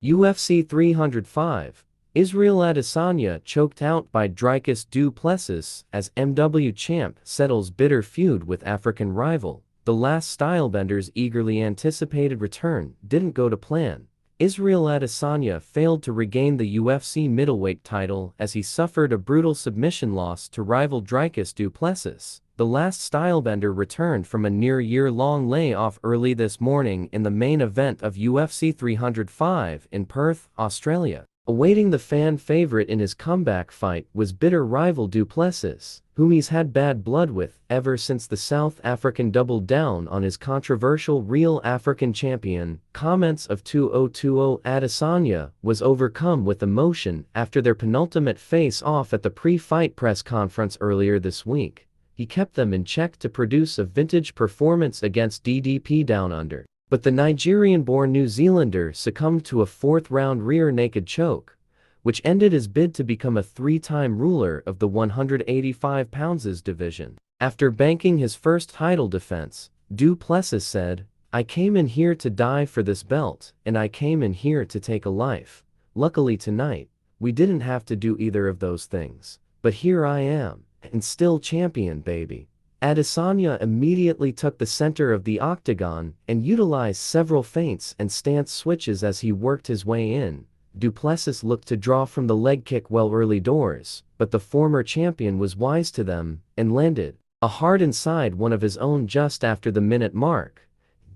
UFC 305, Israel Adesanya choked out by Dricus Du Plessis as MW champ settles bitter feud with African rival. The last stylebender's eagerly anticipated return didn't go to plan. Israel Adesanya failed to regain the UFC middleweight title as he suffered a brutal submission loss to rival Dricus Du Plessis. The last stylebender returned from a near-year-long layoff early this morning in the main event of UFC 305 in Perth, Australia. Awaiting the fan favorite in his comeback fight was bitter rival Du Plessis, whom he's had bad blood with ever since the South African doubled down on his controversial Real African Champion. Comments of 2020 Adesanya was overcome with emotion after their penultimate face-off at the pre-fight press conference earlier this week. He kept them in check to produce a vintage performance against DDP Down Under. But the Nigerian-born New Zealander succumbed to a fourth-round rear naked choke, which ended his bid to become a three-time ruler of the 185 pounds division. After banking his first title defense, Du Plessis said, "I came in here to die for this belt, and I came in here to take a life. Luckily tonight, we didn't have to do either of those things. But here I am, and still champion, baby." Adesanya immediately took the center of the octagon and utilized several feints and stance switches as he worked his way in. Du Plessis looked to draw from the leg kick well early doors, but the former champion was wise to them and landed a hard inside one of his own just after the minute mark.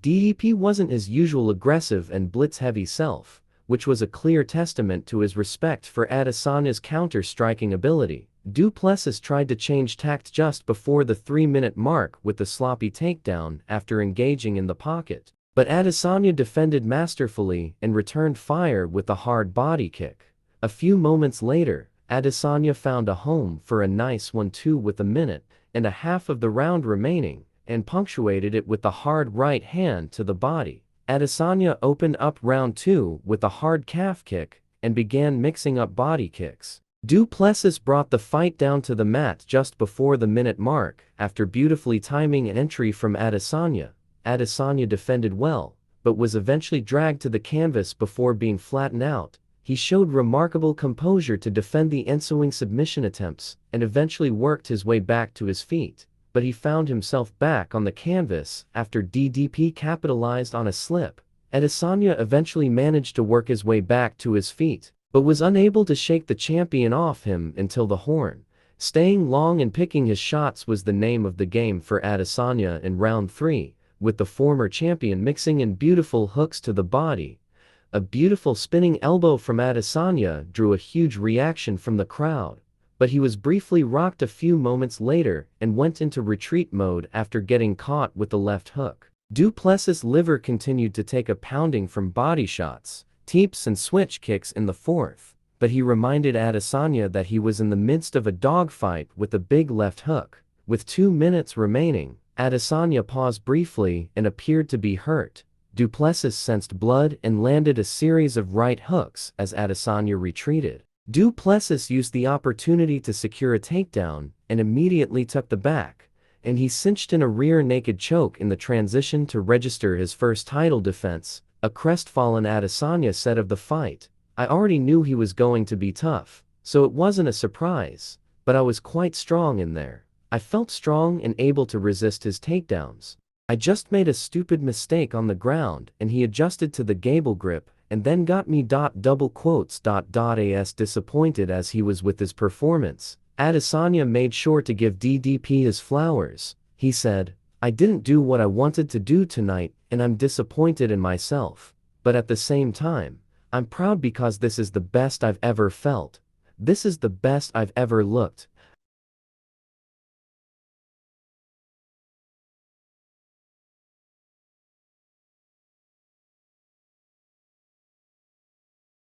DDP wasn't his usual aggressive and blitz-heavy self, which was a clear testament to his respect for Adesanya's counter-striking ability. Du Plessis tried to change tact just before the 3-minute mark with the sloppy takedown after engaging in the pocket, but Adesanya defended masterfully and returned fire with a hard body kick. A few moments later, Adesanya found a home for a nice 1-2 with a minute and a half of the round remaining, and punctuated it with a hard right hand to the body. Adesanya opened up round 2 with a hard calf kick and began mixing up body kicks. Du Plessis brought the fight down to the mat just before the minute mark after beautifully timing an entry from Adesanya. Adesanya defended well, but was eventually dragged to the canvas before being flattened out. He showed remarkable composure to defend the ensuing submission attempts and eventually worked his way back to his feet, but he found himself back on the canvas after DDP capitalized on a slip. Adesanya eventually managed to work his way back to his feet, but was unable to shake the champion off him until the horn. Staying long and picking his shots was the name of the game for Adesanya in round 3, with the former champion mixing in beautiful hooks to the body. A beautiful spinning elbow from Adesanya drew a huge reaction from the crowd, but he was briefly rocked a few moments later and went into retreat mode after getting caught with the left hook. Du Plessis' liver continued to take a pounding from body shots, teeps and switch kicks in the fourth, but he reminded Adesanya that he was in the midst of a dogfight with a big left hook. With 2 minutes remaining, Adesanya paused briefly and appeared to be hurt. Du Plessis sensed blood and landed a series of right hooks as Adesanya retreated. Du Plessis used the opportunity to secure a takedown and immediately took the back, and he cinched in a rear naked choke in the transition to register his first title defense. A crestfallen Adesanya said of the fight, "I already knew he was going to be tough, so it wasn't a surprise, but I was quite strong in there. I felt strong and able to resist his takedowns. I just made a stupid mistake on the ground and he adjusted to the gable grip and then got me. As disappointed as he was with his performance, Adesanya made sure to give DDP his flowers. He said, "I didn't do what I wanted to do tonight and I'm disappointed in myself. But at the same time, I'm proud because this is the best I've ever felt. This is the best I've ever looked.